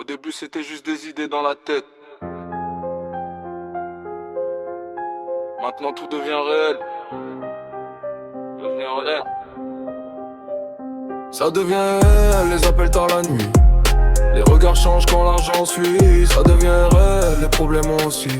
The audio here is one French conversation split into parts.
Au début c'était juste des idées dans la tête. Maintenant tout devient réel. Devient réel. Ça devient réel, les appels tard la nuit. Les regards changent quand l'argent suit. Ça devient réel, les problèmes aussi.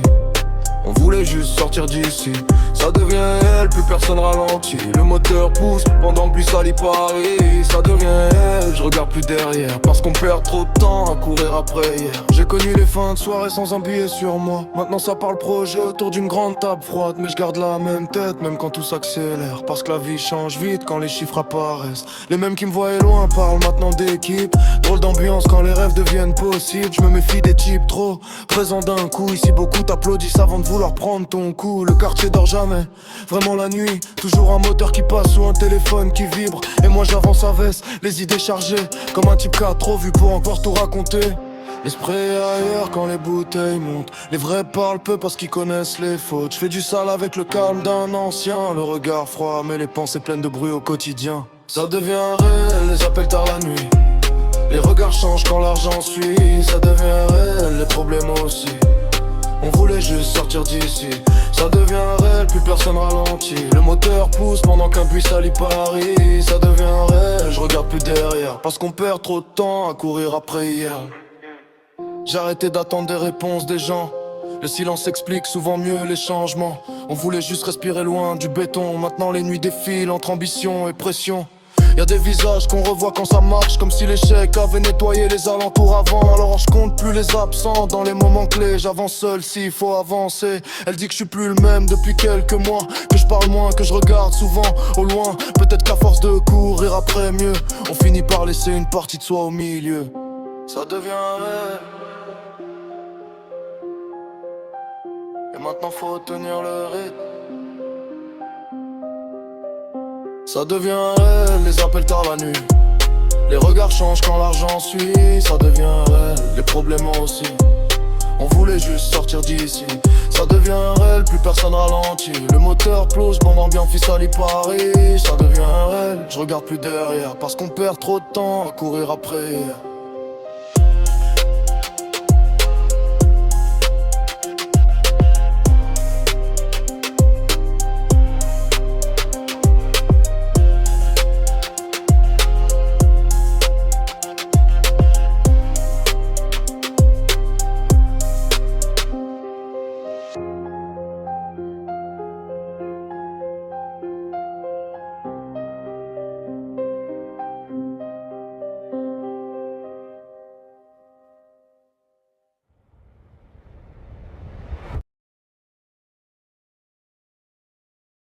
On voulait juste sortir d'ici. Ça devient réel, plus personne ralentit. Le moteur pousse pendant que lui salit Paris. Ça devient réel, je regarde plus derrière. Parce qu'on perd trop de temps à courir après hier. J'ai connu les fins de soirée sans un billet sur moi. Maintenant ça parle projet autour d'une grande table froide. Mais je garde la même tête même quand tout s'accélère. Parce que la vie change vite quand les chiffres apparaissent. Les mêmes qui me voyaient loin parlent maintenant d'équipe. Drôle d'ambiance quand les rêves deviennent possibles. Je me méfie des types trop présents d'un coup. Ici beaucoup t'applaudissent avant de vouloir prendre ton coup. Le quartier dort jamais, vraiment la nuit. Toujours un moteur qui passe ou un téléphone qui vibre. Et moi j'avance à veste, les idées chargées. Comme un type qui a trop vu pour encore tout raconter. L'esprit ailleurs quand les bouteilles montent. Les vrais parlent peu parce qu'ils connaissent les fautes. Je fais du sale avec le calme d'un ancien. Le regard froid mais les pensées pleines de bruit au quotidien. Ça devient réel, les appels tard la nuit. Les regards changent quand l'argent suit. Ça devient réel, les problèmes aussi. On voulait juste sortir d'ici. Ça devient réel, plus personne ralentit. Le moteur pousse pendant qu'un bus salit Paris. Ça devient réel, je regarde plus derrière. Parce qu'on perd trop de temps à courir après hier. J'ai arrêté d'attendre des réponses des gens. Le silence explique souvent mieux les changements. On voulait juste respirer loin du béton. Maintenant les nuits défilent entre ambition et pression. Y'a des visages qu'on revoit quand ça marche. Comme si l'échec avait nettoyé les alentours avant. Alors je compte plus les absents dans les moments clés. J'avance seul s'il faut avancer. Elle dit que je suis plus le même depuis quelques mois. Que je parle moins, que je regarde souvent au loin. Peut-être qu'à force de courir après mieux, on finit par laisser une partie de soi au milieu. Ça devient réel. Et maintenant faut tenir le rythme. Ça devient réel, les appels tard la nuit. Les regards changent quand l'argent suit. Ça devient réel, les problèmes aussi. On voulait juste sortir d'ici. Ça devient réel, plus personne ralentit. Le moteur plonge pendant bien fils salit Paris. Ça devient réel, je regarde plus derrière. Parce qu'on perd trop de temps à courir après.